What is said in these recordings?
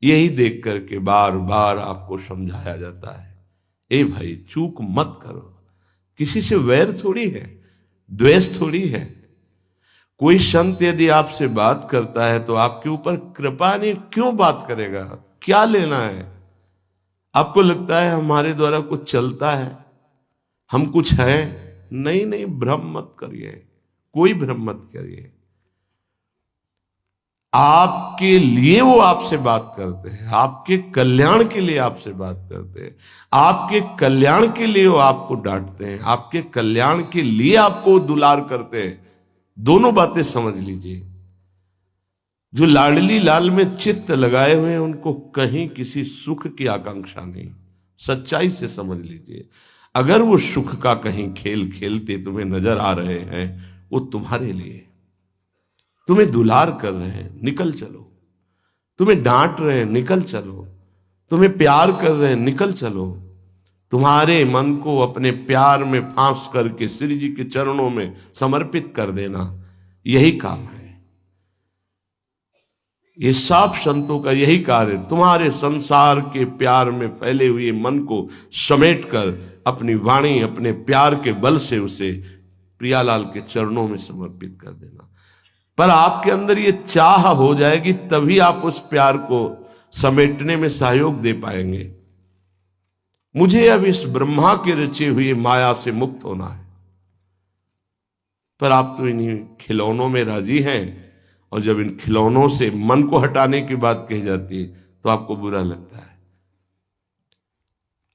यही देख करके बार बार आपको समझाया जाता है, ए भाई चूक मत करो। किसी से वैर थोड़ी है, द्वेष थोड़ी है। कोई संत यदि आपसे बात करता है तो आपके ऊपर कृपा नहीं, क्यों बात करेगा? क्या लेना है? आपको लगता है हमारे द्वारा कुछ चलता है, हम कुछ है? नहीं नहीं, भ्रम मत करिए, कोई भ्रम मत करिए। आपके लिए वो आपसे बात करते हैं, आपके कल्याण के लिए आपसे बात करते हैं, आपके कल्याण के लिए वो आपको डांटते हैं, आपके कल्याण के लिए आपको दुलार करते हैं। दोनों बातें समझ लीजिए। जो लाडली लाल में चित्त लगाए हुए हैं उनको कहीं किसी सुख की आकांक्षा नहीं। सच्चाई से समझ लीजिए। अगर वो सुख का कहीं खेल खेलते तुम्हें नजर आ रहे हैं, वो तुम्हारे लिए, तुम्हें दुलार कर रहे हैं, निकल चलो। तुम्हें डांट रहे हैं, निकल चलो। तुम्हें प्यार कर रहे हैं, निकल चलो। तुम्हारे मन को अपने प्यार में फांस करके श्री जी के चरणों में समर्पित कर देना, यही काम है। ये सब संतों का यही कार्य, तुम्हारे संसार के प्यार में फैले हुए मन को समेटकर अपनी वाणी, अपने प्यार के बल से उसे प्रियालाल के चरणों में समर्पित कर देना। पर आपके अंदर ये चाह हो जाएगी, तभी आप उस प्यार को समेटने में सहयोग दे पाएंगे। मुझे अब इस ब्रह्मा के रचे हुए माया से मुक्त होना है। पर आप तो इन्हीं खिलौनों में राजी हैं, और जब इन खिलौनों से मन को हटाने की बात कही जाती है तो आपको बुरा लगता है।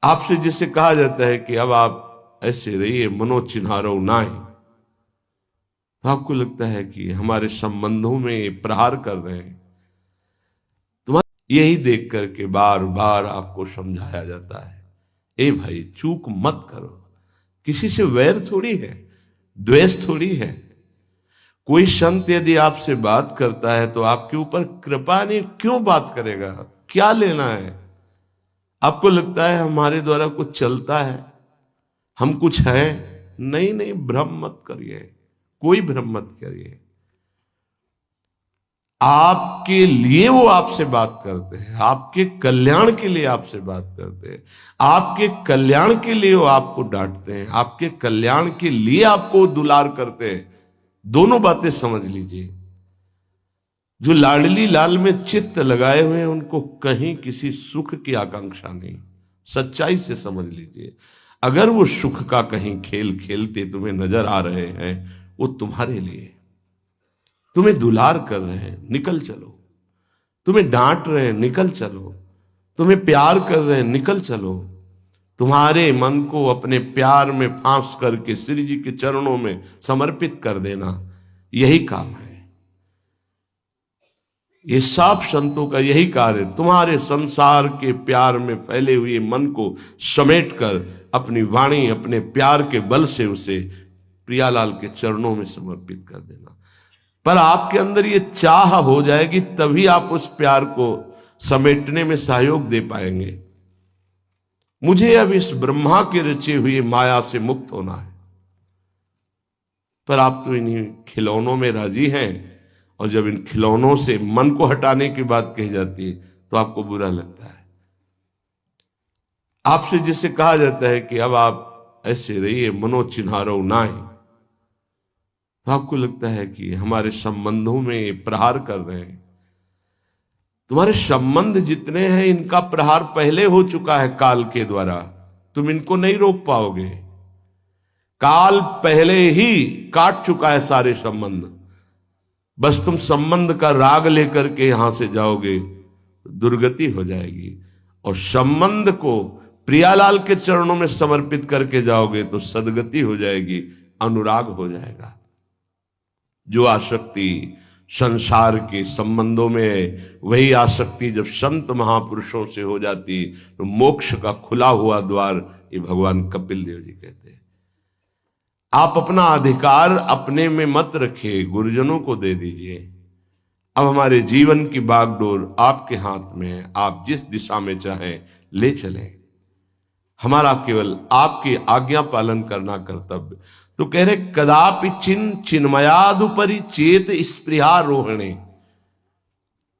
आपसे जिसे कहा जाता है कि अब आप ऐसे रहिए, मनो चिन्हारो नाय, तो आपको लगता है कि हमारे संबंधों में प्रहार कर रहे हैं। तुम्हारे यही देख करके बार बार आपको समझाया जाता है, ए भाई चूक मत करो। किसी से वैर थोड़ी है, द्वेष थोड़ी है। कोई संत यदि आपसे बात करता है तो आपके ऊपर कृपा नहीं, क्यों बात करेगा? क्या लेना है? आपको लगता है हमारे द्वारा कुछ चलता है, हम कुछ है? नहीं नहीं, भ्रम मत करिए, कोई भ्रम मत करिए। आपके लिए वो आपसे बात करते हैं, आपके कल्याण के लिए आपसे बात करते हैं, आपके कल्याण के लिए वो आपको डांटते हैं, आपके कल्याण के लिए आपको दुलार करते हैं। दोनों बातें समझ लीजिए। जो लाडली लाल में चित्त लगाए हुए हैं उनको कहीं किसी सुख की आकांक्षा नहीं। सच्चाई से समझ लीजिए। अगर वो सुख का कहीं खेल खेलते तुम्हें नजर आ रहे हैं, वो तुम्हारे लिए, तुम्हें दुलार कर रहे हैं, निकल चलो। तुम्हें डांट रहे हैं, निकल चलो। तुम्हें प्यार कर रहे हैं, निकल चलो। तुम्हारे मन को अपने प्यार में फांस करके श्री जी के चरणों में समर्पित कर देना, यही काम है। ये सब संतों का यही कार्य, तुम्हारे संसार के प्यार में फैले हुए मन को समेटकर अपनी वाणी, अपने प्यार के बल से उसे प्रियालाल के चरणों में समर्पित कर देना। पर आपके अंदर ये चाह हो जाएगी, तभी आप उस प्यार को समेटने में सहयोग दे पाएंगे। मुझे अब इस ब्रह्मा के रचे हुए माया से मुक्त होना है। पर आप तो इन्हीं खिलौनों में राजी हैं, और जब इन खिलौनों से मन को हटाने की बात कही जाती है तो आपको बुरा लगता है। आपसे जिसे कहा जाता है कि अब आप ऐसे रहिए, मनो चिन्हारो नाय, तो आपको लगता है कि हमारे संबंधों में प्रहार कर रहे हैं। तुम्हारे संबंध जितने हैं इनका प्रहार पहले हो चुका है काल के द्वारा, तुम इनको नहीं रोक पाओगे। काल पहले ही काट चुका है सारे संबंध। बस तुम संबंध का राग लेकर के यहां से जाओगे, दुर्गति हो जाएगी। और संबंध को प्रियालाल के चरणों में समर्पित करके जाओगे तो सदगति हो जाएगी, अनुराग हो जाएगा। जो आसक्ति संसार के संबंधों में है, वही आसक्ति जब संत महापुरुषों से हो जाती तो मोक्ष का खुला हुआ द्वार, ये भगवान कपिल देव जी कहते हैं। आप अपना अधिकार अपने में मत रखिए, गुरुजनों को दे दीजिए। अब हमारे जीवन की बागडोर आपके हाथ में है, आप जिस दिशा में चाहें ले चलें। हमारा केवल आपकी आज्ञा पालन करना कर्तव्य। तो कह रहे कदापि चिन्मयादुपरि चेत स्पृहा रोहणे।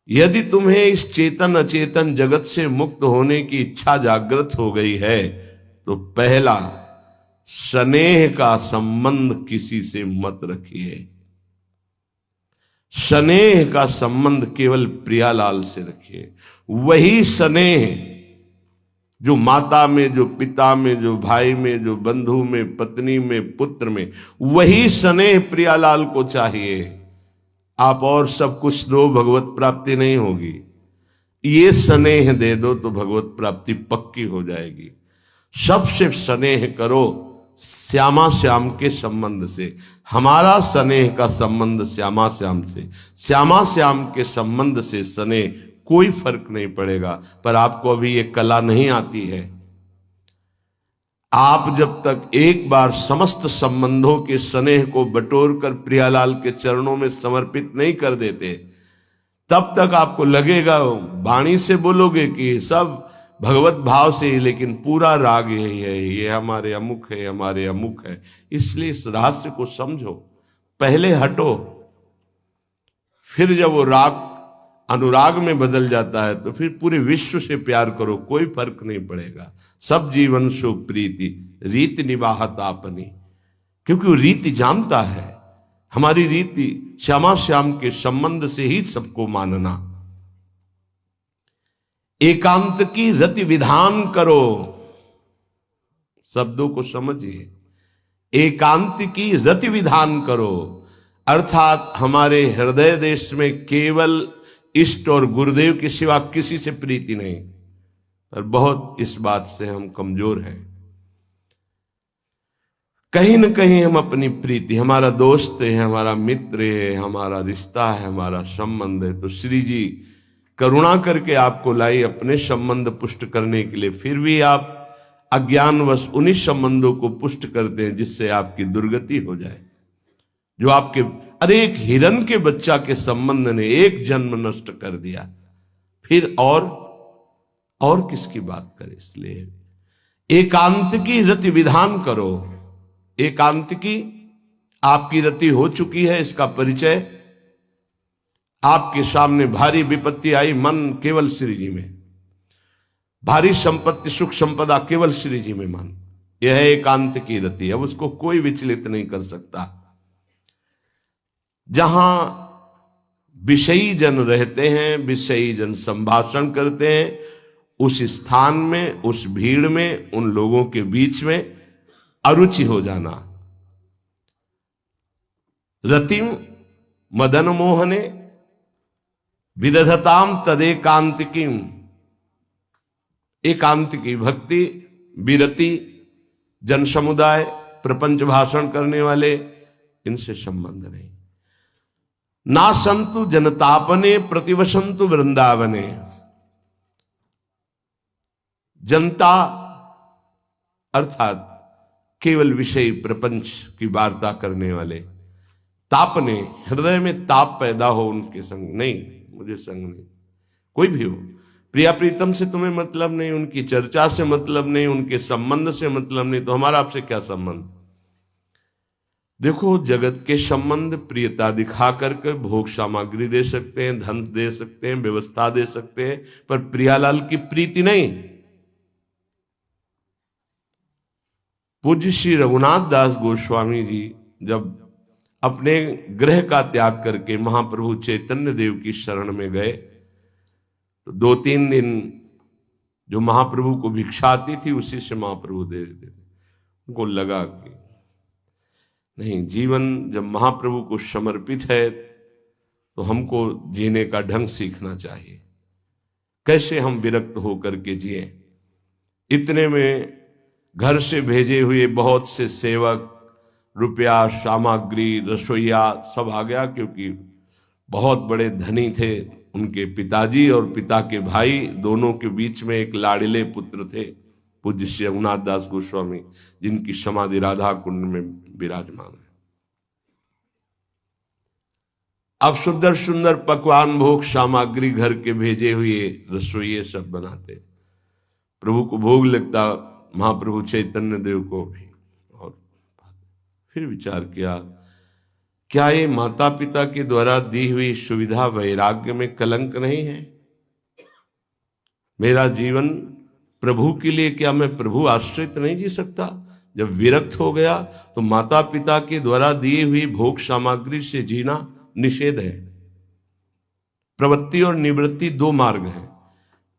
यदि तुम्हें इस चेतन अचेतन जगत से मुक्त होने की इच्छा जागृत हो गई है तो पहला, स्नेह का संबंध किसी से मत रखिए। स्नेह का संबंध केवल प्रियालाल से रखिए। वही स्नेह जो माता में, जो पिता में, जो भाई में, जो बंधु में, पत्नी में, पुत्र में, वही स्नेह प्रियालाल को चाहिए। आप और सब कुछ दो, भगवत प्राप्ति नहीं होगी। ये स्नेह दे दो तो भगवत प्राप्ति पक्की हो जाएगी। सबसे स्नेह करो श्यामा श्याम के संबंध से। हमारा स्नेह का संबंध श्यामा श्याम से, श्यामा श्याम के संबंध से स्नेह कोई फर्क नहीं पड़ेगा। पर आपको अभी ये कला नहीं आती है। आप जब तक एक बार समस्त संबंधों के स्नेह को बटोर कर प्रियालाल के चरणों में समर्पित नहीं कर देते, तब तक आपको लगेगा, वाणी से बोलोगे कि सब भगवत भाव से ही, लेकिन पूरा राग यही है, ये हमारे अमुक है, हमारे अमुक है। इसलिए इस रहस्य को समझो। पहले हटो, फिर जब वो राग अनुराग में बदल जाता है तो फिर पूरे विश्व से प्यार करो, कोई फर्क नहीं पड़ेगा। सब जीवन सो प्रीति, रीति निवाहत आपनी। क्योंकि वो रीति जानता है। हमारी रीति श्यामा श्याम के संबंध से ही सबको मानना। एकांत की रति विधान करो, शब्दों को समझिए। एकांत की रति विधान करो, अर्थात हमारे हृदय देश में केवल इष्ट और गुरुदेव के सिवा किसी से प्रीति नहीं। और बहुत इस बात से हम कमजोर हैं। कहीं न कहीं हम अपनी प्रीति, हमारा दोस्त है, हमारा मित्र है, हमारा रिश्ता है, हमारा संबंध है, तो श्री जी करुणा करके आपको लाई अपने संबंध पुष्ट करने के लिए। फिर भी आप अज्ञानवश उन्हीं संबंधों को पुष्ट करते हैं जिससे आपकी दुर्गति हो जाए। जो आपके, अरे एक हिरण के बच्चा के संबंध ने एक जन्म नष्ट कर दिया, फिर और किसकी बात करें। इसलिए एकांत की रति विधान करो। एकांत की आपकी रति हो चुकी है, इसका परिचय आपके सामने। भारी विपत्ति आई, मन केवल श्री जी में। भारी संपत्ति सुख संपदा केवल श्री जी में मन। यह है एकांत की रति। अब उसको कोई विचलित नहीं कर सकता। जहां विषयी जन रहते हैं, विषयी जन संभाषण करते हैं, उस स्थान में, उस भीड़ में, उन लोगों के बीच में अरुचि हो जाना। रतिम मदन मोहने विदधताम तदेकांतिकीम। एकांत की भक्ति, विरति, जन समुदाय, प्रपंच भाषण करने वाले, इनसे संबंध नहीं। ना संतु जनतापने प्रतिवसंतु वृंदावने। जनता अर्थात केवल विषय प्रपंच की वार्ता करने वाले। तापने, हृदय में ताप पैदा हो उनके संग नहीं, मुझे संग नहीं। कोई भी हो, प्रिया प्रीतम से तुम्हें मतलब नहीं, उनकी चर्चा से मतलब नहीं, उनके संबंध से मतलब नहीं, तो हमारा आपसे क्या संबंध। देखो, जगत के संबंध प्रियता दिखा करके भोग सामग्री दे सकते हैं, धन दे सकते हैं, व्यवस्था दे सकते हैं, पर प्रियालाल की प्रीति नहीं। पूज्य श्री रघुनाथ दास गोस्वामी जी जब अपने गृह का त्याग करके महाप्रभु चैतन्य देव की शरण में गए, तो 2-3 दिन जो महाप्रभु को भिक्षा आती थी उसी से महाप्रभु दे देते थे। उनको लगा कि नहीं, जीवन जब महाप्रभु को समर्पित है तो हमको जीने का ढंग सीखना चाहिए। कैसे हम विरक्त होकर के जिए। इतने में घर से भेजे हुए बहुत से सेवक, रुपया, सामग्री, रसोईया सब आ गया, क्योंकि बहुत बड़े धनी थे उनके पिताजी, और पिता के भाई दोनों के बीच में एक लाड़िले पुत्र थे, पूज्य श्री रघुनाथ दास गोस्वामी, जिनकी समाधि राधा कुंड में विराजमान है। अब सुंदर सुंदर पकवान, भोग सामग्री घर के भेजे हुए रसोइये सब बनाते, प्रभु को भोग लगता, महाप्रभु चैतन्य देव को भी। और फिर विचार किया, क्या ये माता पिता के द्वारा दी हुई सुविधा वैराग्य में कलंक नहीं है? मेरा जीवन प्रभु के लिए, क्या मैं प्रभु आश्रित नहीं जी सकता? जब विरक्त हो गया तो माता पिता के द्वारा दी हुई भोग सामग्री से जीना निषेध है। प्रवृत्ति और निवृत्ति दो मार्ग हैं।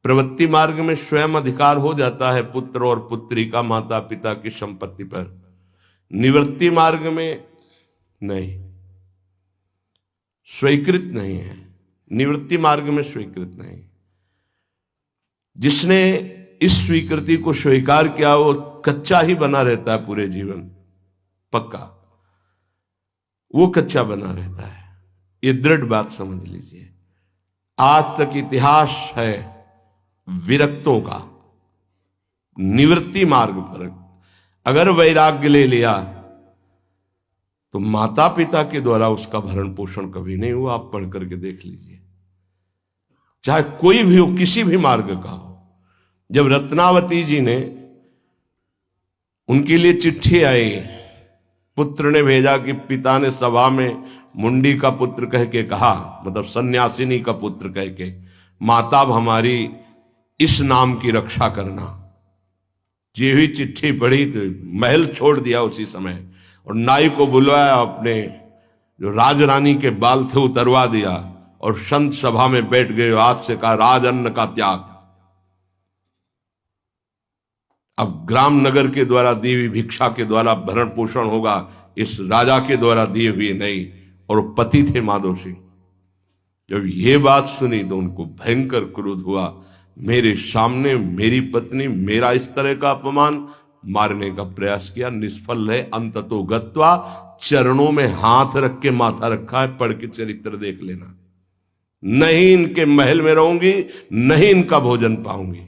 प्रवृत्ति मार्ग में स्वयं अधिकार हो जाता है पुत्र और पुत्री का माता पिता की संपत्ति पर। निवृत्ति मार्ग में नहीं, स्वीकृत नहीं है। निवृत्ति मार्ग में स्वीकृत नहीं। जिसने इस स्वीकृति को स्वीकार किया वो कच्चा ही बना रहता है पूरे जीवन, पक्का वो कच्चा बना रहता है। ये दृढ़ बात समझ लीजिए। आज तक इतिहास है विरक्तों का। निवृत्ति मार्ग पर अगर वैराग्य ले लिया तो माता पिता के द्वारा उसका भरण पोषण कभी नहीं हुआ। आप पढ़ करके देख लीजिए, चाहे कोई भी हो, किसी भी मार्ग का हो। जब रत्नावती जी ने, उनके लिए चिट्ठी आई, पुत्र ने भेजा कि पिता ने सभा में मुंडी का पुत्र कह के कहा, मतलब सन्यासिनी का पुत्र कह के, माता हमारी इस नाम की रक्षा करना। ये हुई चिट्ठी पढ़ी तो महल छोड़ दिया उसी समय और नाई को बुलवाया, अपने जो राजरानी के बाल थे उतरवा दिया और संत सभा में बैठ गए। आज से कहा राज अन्न का त्याग। अब ग्राम नगर के द्वारा दी हुई भिक्षा के द्वारा भरण पोषण होगा, इस राजा के द्वारा दिए हुए नहीं। और पति थे माधव सिंह। जब ये बात सुनी तो उनको भयंकर क्रोध हुआ। मेरे सामने मेरी पत्नी, मेरा इस तरह का अपमान, मारने का प्रयास किया, निष्फल है। अंततो गत्वा, चरणों में हाथ रख के माथा रखा है। पढ़ के चरित्र देख लेना। नहीं इनके महल में रहूंगी, नहीं इनका भोजन पाऊंगी।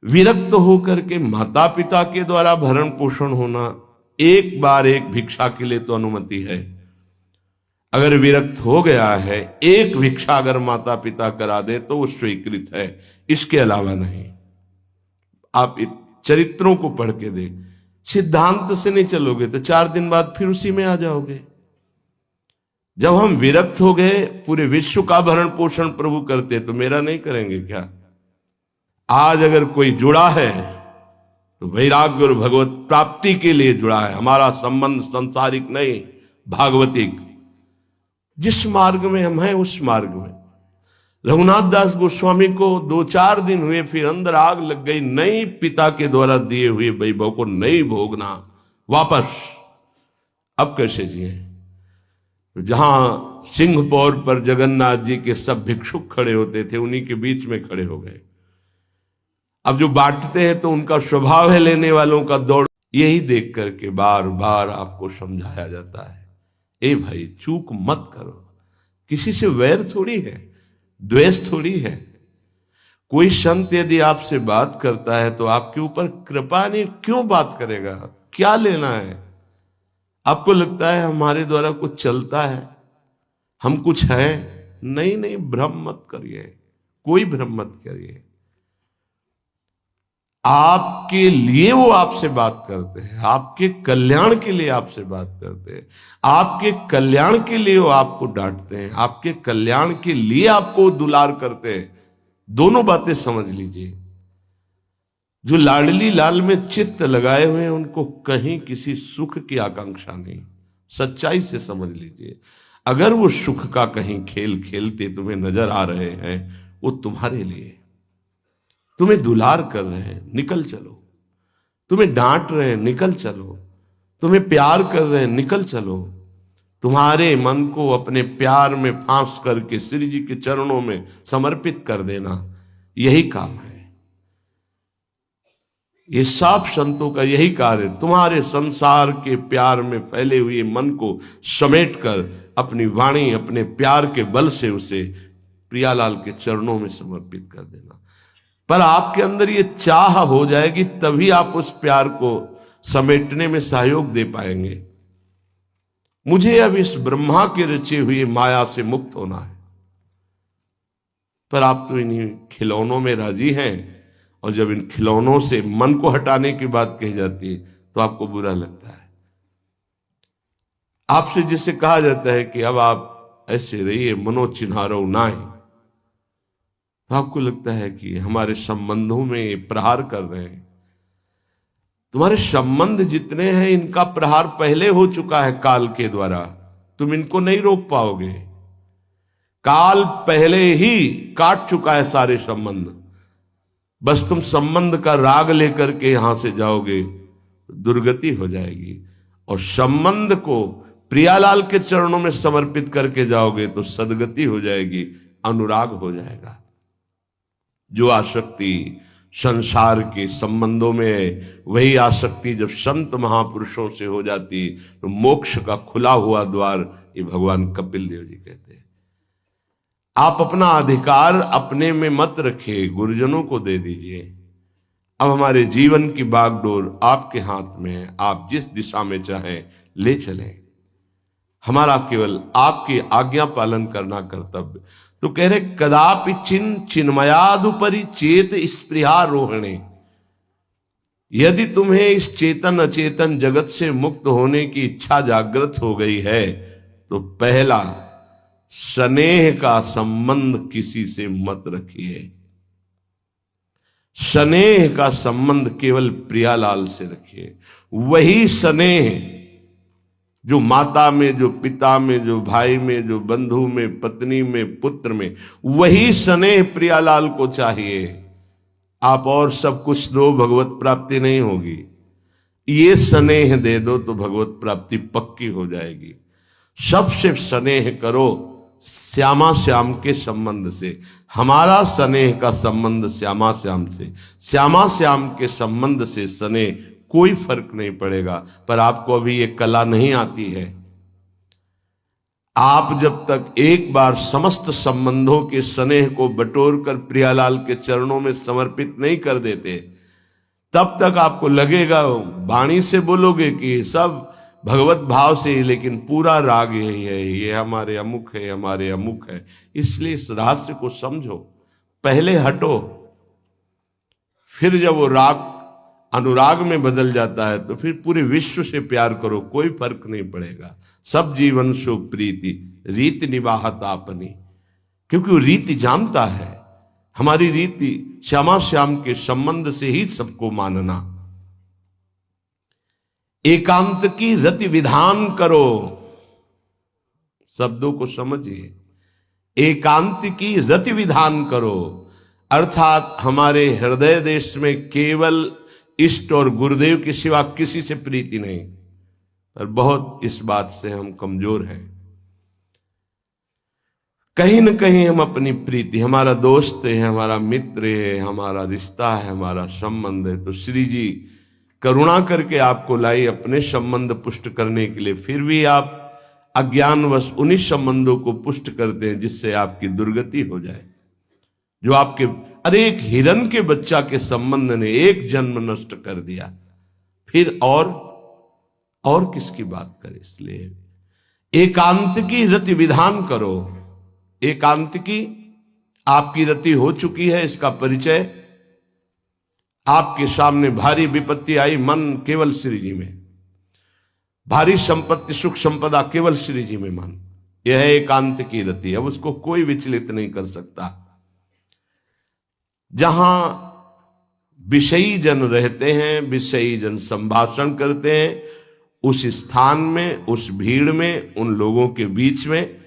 विरक्त होकर के माता पिता के द्वारा भरण पोषण होना, एक बार एक भिक्षा के लिए तो अनुमति है। अगर विरक्त हो गया है, एक भिक्षा अगर माता पिता करा दे तो वो स्वीकृत है, इसके अलावा नहीं। आप चरित्रों को पढ़ के देख। सिद्धांत से नहीं चलोगे तो 4 दिन बाद फिर उसी में आ जाओगे। जब हम विरक्त हो गए, पूरे विश्व का भरण पोषण प्रभु करते, तो मेरा नहीं करेंगे क्या? आज अगर कोई जुड़ा है तो वैराग्य और भगवत प्राप्ति के लिए जुड़ा है। हमारा संबंध संसारिक नहीं, भागवतिक। जिस मार्ग में हम हैं उस मार्ग में। रघुनाथ दास गोस्वामी को 2-4 दिन हुए, फिर अंदर आग लग गई। नहीं, पिता के द्वारा दिए हुए वैभव को नहीं भोगना, वापस। अब कैसे जिए? जहां सिंहपौर पर जगन्नाथ जी के सब भिक्षुक खड़े होते थे, उन्हीं के बीच में खड़े हो गए। अब जो बांटते हैं तो उनका स्वभाव है लेने वालों का दौड़। यही देख करके बार बार आपको समझाया जाता है, ए भाई चूक मत करो। किसी से वैर थोड़ी है, द्वेष थोड़ी है। कोई संत यदि आपसे बात करता है तो आपके ऊपर कृपा नहीं, क्यों बात करेगा? क्या लेना है? आपको लगता है हमारे द्वारा कुछ चलता है, हम कुछ है? नहीं नहीं, भ्रम मत करिए, कोई भ्रम मत करिए। आपके लिए वो आपसे बात करते हैं, आपके कल्याण के लिए आपसे बात करते हैं, आपके कल्याण के लिए वो आपको डांटते हैं, आपके कल्याण के लिए आपको दुलार करते हैं। दोनों बातें समझ लीजिए। जो लाडली लाल में चित्त लगाए हुए हैं उनको कहीं किसी सुख की आकांक्षा नहीं। सच्चाई से समझ लीजिए। अगर वो सुख का कहीं खेल खेलते तुम्हें नजर आ रहे हैं, वो तुम्हारे लिए, तुम्हें दुलार कर रहे हैं, निकल चलो। तुम्हें डांट रहे हैं, निकल चलो। तुम्हें प्यार कर रहे हैं, निकल चलो। तुम्हारे मन को अपने प्यार में फांस करके श्री जी के चरणों में समर्पित कर देना, यही काम है। ये सब संतों का यही कार्य है। तुम्हारे संसार के प्यार में फैले हुए मन को समेटकर अपनी वाणी, अपने प्यार के बल से उसे प्रियालाल के चरणों में समर्पित कर देना। पर आपके अंदर ये चाह हो जाएगी, तभी आप उस प्यार को समेटने में सहयोग दे पाएंगे। मुझे अब इस ब्रह्मा के रचे हुए माया से मुक्त होना है। पर आप तो इन्हीं खिलौनों में राजी हैं, और जब इन खिलौनों से मन को हटाने की बात कही जाती है तो आपको बुरा लगता है। आपसे जिससे कहा जाता है कि अब आप ऐसे रहिए, मनोचिन्हारो नाय, तो आपको लगता है कि हमारे संबंधों में प्रहार कर रहे हैं। तुम्हारे संबंध जितने हैं इनका प्रहार पहले हो चुका है काल के द्वारा, तुम इनको नहीं रोक पाओगे। काल पहले ही काट चुका है सारे संबंध, बस तुम संबंध का राग लेकर के यहां से जाओगे, दुर्गति हो जाएगी। और संबंध को प्रियालाल के चरणों में समर्पित करके जाओगे तो सदगति हो जाएगी, अनुराग हो जाएगा। जो आसक्ति संसार के संबंधों में है, वही आसक्ति जब संत महापुरुषों से हो जाती तो मोक्ष का खुला हुआ द्वार, ये भगवान कपिल देव जी कहते हैं। आप अपना अधिकार अपने में मत रखिए, गुरुजनों को दे दीजिए। अब हमारे जीवन की बागडोर आपके हाथ में है, आप जिस दिशा में चाहें ले चलें। हमारा केवल आपकी आज्ञा पालन करना कर्तव्य। तो कह रहे कदापि चिन्मयादुपरि चेत स्पृहा रोहिणे, यदि तुम्हें इस चेतन अचेतन जगत से मुक्त होने की इच्छा जागृत हो गई है तो पहला, स्नेह का संबंध किसी से मत रखिए। स्नेह का संबंध केवल प्रियालाल से रखिए। वही स्नेह जो माता में, जो पिता में, जो भाई में, जो बंधु में, पत्नी में, पुत्र में, वही स्नेह प्रियालाल को चाहिए। आप और सब कुछ दो, भगवत प्राप्ति नहीं होगी। ये स्नेह दे दो तो भगवत प्राप्ति पक्की हो जाएगी। सबसे स्नेह करो श्यामा श्याम के संबंध से। हमारा स्नेह का संबंध श्यामा श्याम से, श्यामा श्याम के संबंध से स्नेह कोई फर्क नहीं पड़ेगा। पर आपको अभी ये कला नहीं आती है। आप जब तक एक बार समस्त संबंधों के स्नेह को बटोर कर प्रियालाल के चरणों में समर्पित नहीं कर देते, तब तक आपको लगेगा, वाणी से बोलोगे कि सब भगवत भाव से, लेकिन पूरा राग यही है, ये हमारे अमुक है, हमारे अमुक है। इसलिए इस रहस्य को समझो, पहले हटो, फिर जब वो राग अनुराग में बदल जाता है तो फिर पूरे विश्व से प्यार करो, कोई फर्क नहीं पड़ेगा। सब जीवन सो प्रीति रीति निवाहत आपनी, क्योंकि वो रीति जानता है। हमारी रीति श्यामा श्याम के संबंध से ही सबको मानना। एकांत की रति विधान करो, शब्दों को समझिए। एकांत की रति विधान करो, अर्थात हमारे हृदय देश में केवल इष्ट और गुरुदेव के सिवा किसी से प्रीति नहीं। पर बहुत इस बात से हम कमजोर हैं। कहीं न कहीं हम अपनी प्रीति, हमारा दोस्त है, हमारा मित्र है, हमारा रिश्ता है, हमारा संबंध है, तो श्री जी करुणा करके आपको लाई अपने संबंध पुष्ट करने के लिए। फिर भी आप अज्ञानवश उन्हीं संबंधों को पुष्ट करते हैं जिससे आपकी दुर्गति हो जाए। जो आपके, अरे एक हिरण के बच्चा के संबंध ने एक जन्म नष्ट कर दिया, फिर और किसकी बात करें। इसलिए एकांत की रति विधान करो। एकांत की आपकी रति हो चुकी है, इसका परिचय आपके सामने भारी विपत्ति आई, मन केवल श्री जी में, भारी संपत्ति सुख संपदा केवल श्री जी में मन, यह है एकांत की रति। अब उसको कोई विचलित नहीं कर सकता। जहां विषयी जन रहते हैं, विषयी जन संभाषण करते हैं, उस स्थान में, उस भीड़ में, उन लोगों के बीच में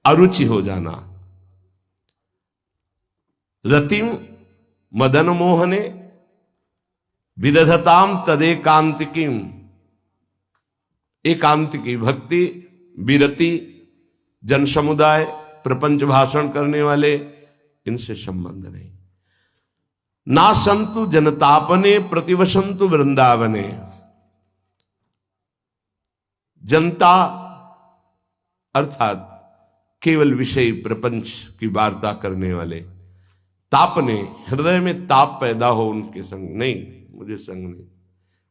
अरुचि हो जाना। रतिम मदन मोहने विदधताम तदेकांतिकीम। एकांत की भक्ति, विरति, जन समुदाय, प्रपंच भाषण करने वाले, इनसे संबंध नहीं। ना संतु जनतापने प्रतिवसंतु वृंदावने। जनता अर्थात केवल विषय प्रपंच की वार्ता करने वाले, तापने, हृदय में ताप पैदा हो उनके संग नहीं, मुझे संग नहीं।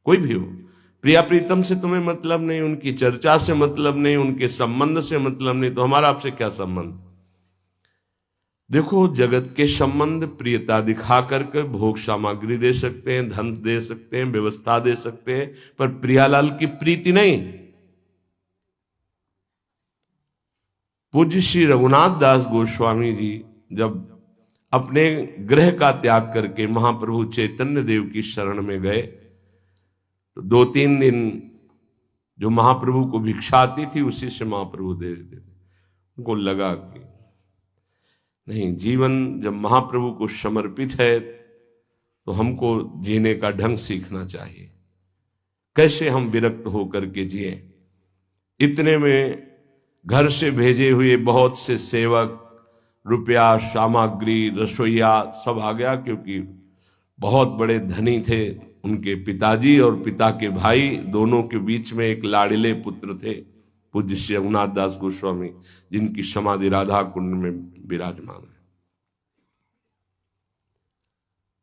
कोई भी हो, प्रिया प्रीतम से तुम्हें मतलब नहीं, उनकी चर्चा से मतलब नहीं, उनके संबंध से मतलब नहीं, तो हमारा आपसे क्या संबंध। देखो, जगत के संबंध प्रियता दिखा करके भोग सामग्री दे सकते हैं, धन दे सकते हैं, व्यवस्था दे सकते हैं, पर प्रियालाल की प्रीति नहीं। पूज्य श्री रघुनाथ दास गोस्वामी जी जब अपने गृह का त्याग करके महाप्रभु चैतन्य देव की शरण में गए तो 2-3 दिन जो महाप्रभु को भिक्षा आती थी उसी से महाप्रभु दे देते थे। उनको लगा कि नहीं, जीवन जब महाप्रभु को समर्पित है तो हमको जीने का ढंग सीखना चाहिए, कैसे हम विरक्त होकर के जिए। इतने में घर से भेजे हुए बहुत से सेवक, रुपया, सामग्री, रसोईया सब आ गया, क्योंकि बहुत बड़े धनी थे उनके पिताजी और पिता के भाई, दोनों के बीच में एक लाड़िले पुत्र थे पूज्य श्री रघुनाथ दास गोस्वामी, जिनकी समाधि राधा कुंड में विराजमान है।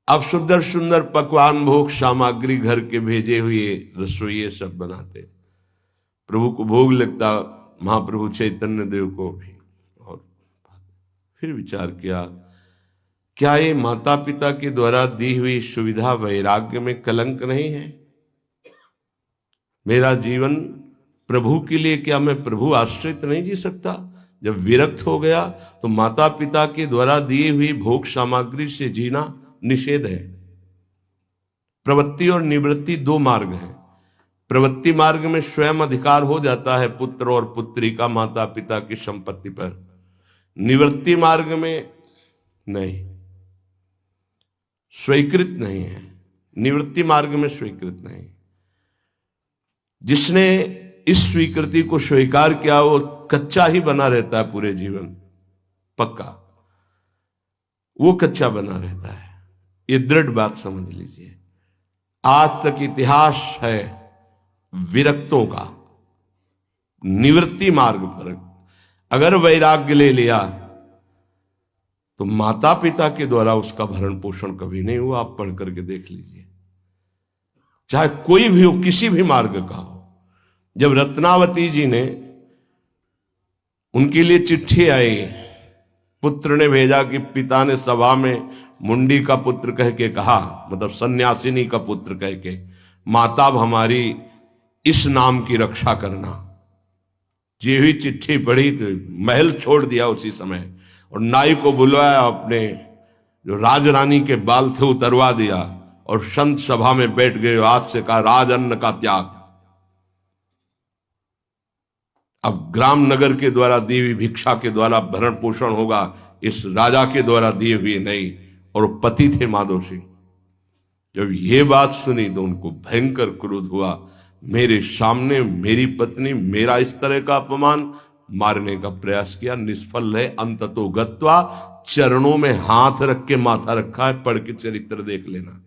अब सुंदर सुंदर पकवान, भोग सामग्री घर के भेजे हुए रसोइये सब बनाते, प्रभु को भोग लगता, महाप्रभु चैतन्य देव को भी। और फिर विचार किया, क्या ये माता पिता के द्वारा दी हुई सुविधा वैराग्य में कलंक नहीं है? मेरा जीवन प्रभु के लिए, क्या मैं प्रभु आश्रित नहीं जी सकता? जब विरक्त हो गया तो माता पिता के द्वारा दी हुई भोग सामग्री से जीना निषेध है। प्रवृत्ति और निवृत्ति 2 मार्ग हैं। प्रवृत्ति मार्ग में स्वयं अधिकार हो जाता है पुत्र और पुत्री का माता पिता की संपत्ति पर, निवृत्ति मार्ग में नहीं, स्वीकृत नहीं है। निवृत्ति मार्ग में स्वीकृत नहीं। जिसने इस स्वीकृति को स्वीकार किया वो कच्चा ही बना रहता है पूरे जीवन, पक्का वो कच्चा बना रहता है। ये दृढ़ बात समझ लीजिए। आज तक इतिहास है विरक्तों का। निवृत्ति मार्ग पर अगर वैराग्य ले लिया तो माता पिता के द्वारा उसका भरण पोषण कभी नहीं हुआ। आप पढ़ करके देख लीजिए, चाहे कोई भी हो, किसी भी मार्ग का हो। जब रत्नावती जी ने, उनके लिए चिट्ठी आई, पुत्र ने भेजा कि पिता ने सभा में मुंडी का पुत्र कह के कहा, मतलब सन्यासिनी का पुत्र कह के, माता हमारी इस नाम की रक्षा करना। जी हुई चिट्ठी पढ़ी तो महल छोड़ दिया उसी समय और नाई को बुलवाया, अपने जो राजरानी के बाल थे उतरवा दिया और संत सभा में बैठ गए। आज से कहा राज अन्न का त्याग। अब ग्राम नगर के द्वारा दी हुई भिक्षा के द्वारा भरण पोषण होगा, इस राजा के द्वारा दिए हुए नहीं। और पति थे माधव सिंह। जब ये बात सुनी तो उनको भयंकर क्रोध हुआ। मेरे सामने मेरी पत्नी, मेरा इस तरह का अपमान, मारने का प्रयास किया, निष्फल है। अंततो गत्वा, चरणों में हाथ रख के माथा रखा है, पढ़ के चरित्र देख लेना।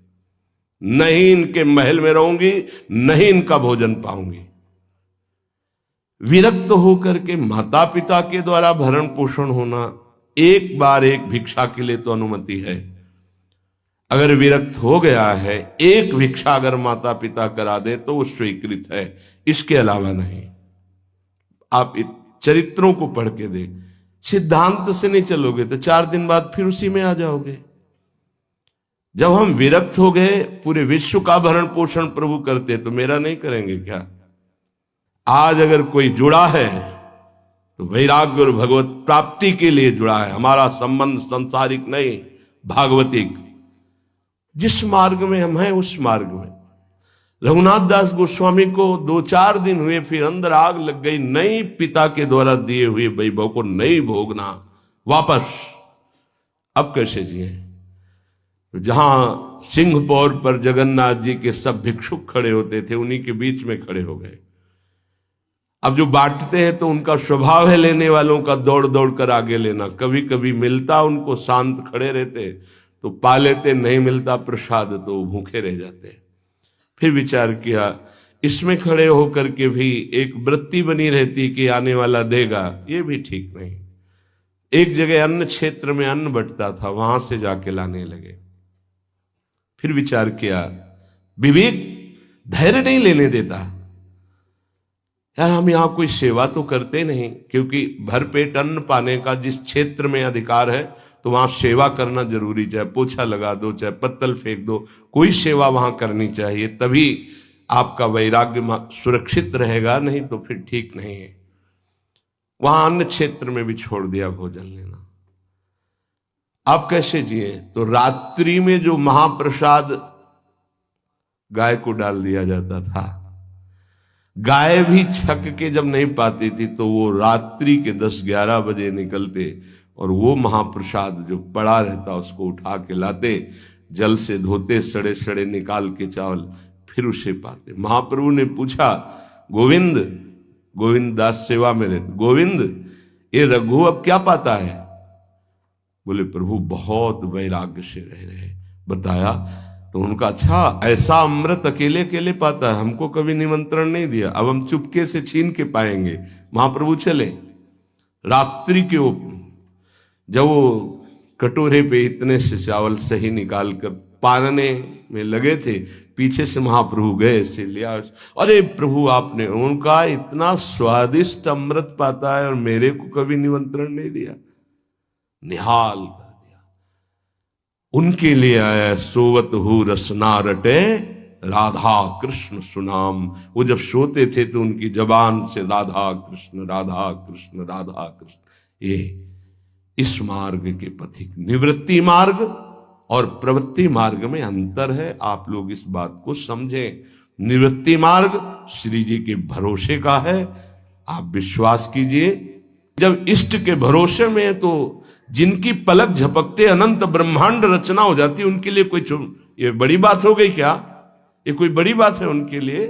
नहीं इनके महल में रहूंगी, नहीं इनका भोजन पाऊंगी। विरक्त होकर के माता पिता के द्वारा भरण पोषण होना, एक बार एक भिक्षा के लिए तो अनुमति है। अगर विरक्त हो गया है, एक भिक्षा अगर माता पिता करा दे तो वो स्वीकृत है, इसके अलावा नहीं। आप चरित्रों को पढ़ के दे, सिद्धांत से नहीं चलोगे तो 4 दिन बाद फिर उसी में आ जाओगे। जब हम विरक्त हो गए, पूरे विश्व का भरण पोषण प्रभु करते, तो मेरा नहीं करेंगे क्या? आज अगर कोई जुड़ा है तो वैराग्य और भगवत प्राप्ति के लिए जुड़ा है। हमारा संबंध सांसारिक नहीं, भागवतिक। जिस मार्ग में हम हैं उस मार्ग में। रघुनाथ दास गोस्वामी को 2-4 दिन हुए, फिर अंदर आग लग गई। नहीं, पिता के द्वारा दिए हुए वैभव को नहीं भोगना, वापस। अब कैसे जिए? जहां सिंहपौर पर जगन्नाथ जी के सब भिक्षुक खड़े होते थे, उन्हीं के बीच में खड़े हो गए। अब जो बांटते हैं तो उनका स्वभाव है लेने वालों का दौड़ दौड़ कर आगे लेना। कभी कभी मिलता उनको, शांत खड़े रहते तो पा लेते, नहीं मिलता प्रसाद तो भूखे रह जाते। फिर विचार किया, इसमें खड़े होकर के भी एक वृत्ति बनी रहती कि आने वाला देगा, ये भी ठीक नहीं। एक जगह अन्न क्षेत्र में अन्न बंटता था, वहां से जाके लाने लगे। फिर विचार किया, विवेक धैर्य नहीं लेने देता। यार हम यहां कोई सेवा तो करते नहीं, क्योंकि भरपेट अन्न पाने का जिस क्षेत्र में अधिकार है तो वहां सेवा करना जरूरी। चाहे पोछा लगा दो, चाहे पत्तल फेंक दो, कोई सेवा वहां करनी चाहिए, तभी आपका वैराग्य सुरक्षित रहेगा, नहीं तो फिर ठीक नहीं है। वहां अन्य क्षेत्र में भी छोड़ दिया भोजन लेना। आप कैसे जिए? तो रात्रि में जो महाप्रसाद गाय को डाल दिया जाता था, गाय भी छक के जब नहीं पाती थी तो वो रात्रि के 10-11 बजे निकलते और वो महाप्रसाद जो पड़ा रहता उसको उठा के लाते, जल से धोते, सड़े सड़े निकाल के चावल, फिर उसे पाते। महाप्रभु ने पूछा, गोविंद, गोविंद दास सेवा में रहते, गोविंद ये रघु अब क्या पाता है? बोले प्रभु बहुत वैराग्य से रह रहे। बताया तो उनका, अच्छा ऐसा अमृत अकेले अकेले पाता है, हमको कभी निमंत्रण नहीं दिया, अब हम चुपके से छीन के पाएंगे। महाप्रभु चले रात्रि के जब वो कटोरे पे इतने से चावल सही निकाल कर पारने में लगे थे, पीछे से महाप्रभु गए से लिया। अरे प्रभु आपने, उनका इतना स्वादिष्ट अमृत पाता है और मेरे को कभी निमंत्रण नहीं दिया, निहाल कर दिया। उनके लिए आया सोवत हु रसना रटे राधा कृष्ण सुनाम। वो जब सोते थे तो उनकी जबान से राधा कृष्ण राधा कृष्ण राधा कृष्ण। ये इस मार्ग के पथिक, निवृत्ति मार्ग और प्रवृत्ति मार्ग में अंतर है, आप लोग इस बात को समझें। निवृत्ति मार्ग श्री जी के भरोसे का है, आप विश्वास कीजिए। जब इष्ट के भरोसे में है तो जिनकी पलक झपकते अनंत ब्रह्मांड रचना हो जाती है, उनके लिए कोई ये बड़ी बात हो गई क्या? ये कोई बड़ी बात है उनके लिए?